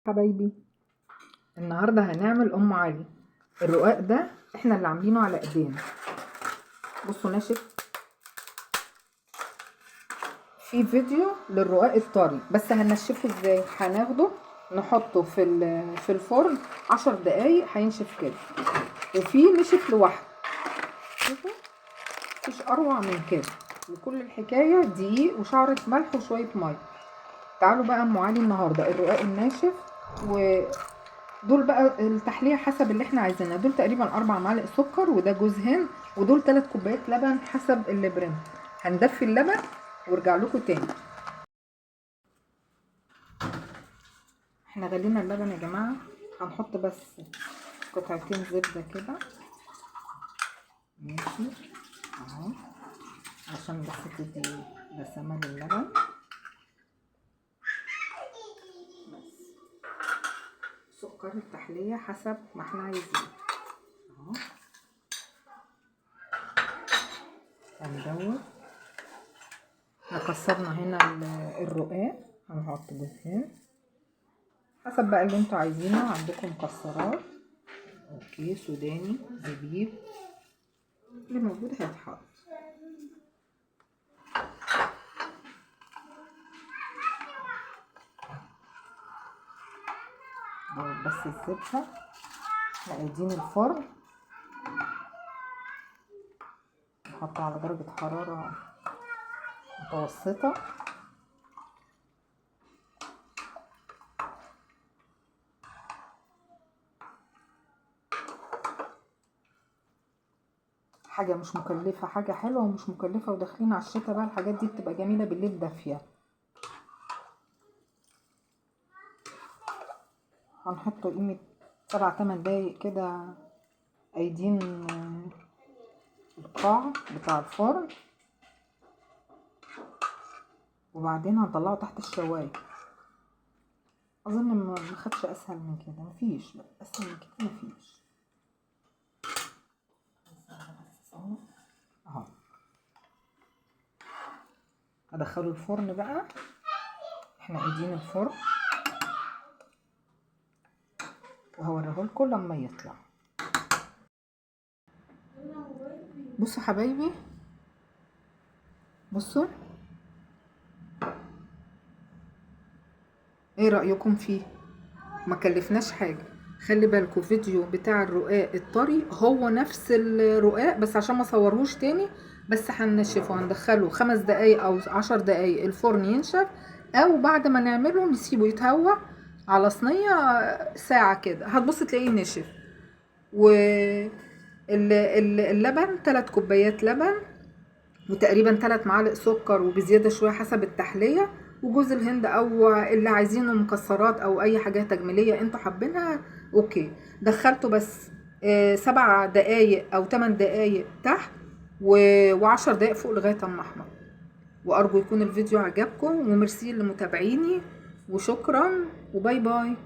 حبايبي، النهارده هنعمل ام علي. الرقاق ده احنا اللي عاملينه على ايدينا. بصوا ناشف. في فيديو للرقاق الطري بس هنشفه ازاي. هناخده نحطه في الفرن 10 دقايق هينشف كده، وفي نشف لوحده. شوفوا مفيش اروع من كده. وكل الحكايه دقيق وشعره ملح وشويه ميه. تعالوا بقى ام علي النهارده الرقاق الناشف، ودول بقى التحليه حسب اللي احنا عايزينها. دول تقريبا 4 معالق سكر، وده جوز هند، ودول 3 كوبايات لبن حسب اللي برن. هندفي اللبن وارجع لكم تاني. احنا غلينا اللبن يا جماعه. هنحط بس قطعتين زبده كده، ماشي اهو، عشان بس تدي دسامه للبن. سكر التحليه حسب ما احنا عايزين اهو. هندوب. احنا كسرنا هنا الرقاق، هنحط جوز هند حسب بقى اللي انتوا عايزينه. عندكم مكسرات، اوكي، سوداني، زبيب، اللي موجود هيتحط. بس الزبده احنا قايدين الفرن، نحطه على درجه حراره متوسطه. حاجه مش مكلفه، حاجه حلوه ومش مكلفه، وداخلين على الشتا بقى الحاجات دي بتبقى جميله بالليل دافيه. هنحطه قيمه 7-8 دقايق كده، قايدين القاع بتاع الفرن، وبعدين هنطلعه تحت الشوايه. اظن ما خدش اسهل من كده، مفيش اسهل من كده، مفيش اهو. هدخله الفرن بقى، احنا قايدين الفرن، وهوريه لكم لما يطلع. بصوا حبايبي، بصوا ايه رأيكم فيه؟ ما كلفناش حاجة. خلي بالكم فيديو بتاع الرقاق الطري هو نفس الرقاق، بس عشان ما صورهوش تاني، بس هننشفه. هندخله 5 دقايق او 10 دقايق الفرن ينشف، او بعد ما نعمله نسيبه يتهوى على صينية ساعة كده، هتبص تلاقيه نشف. واللبن 3 كوبايات لبن، وتقريبا 3 معالق سكر وبزيادة شوية حسب التحلية، وجوز الهند او اللي عايزينه مكسرات او اي حاجة تجميلية انتوا حابينها. اوكي، دخلته بس 7 دقايق او 8 دقايق تحت، و10 دقايق فوق لغاية اما احمر. وارجو يكون الفيديو عجبكم، وميرسي لمتابعيني، وشكرا، وباي باي.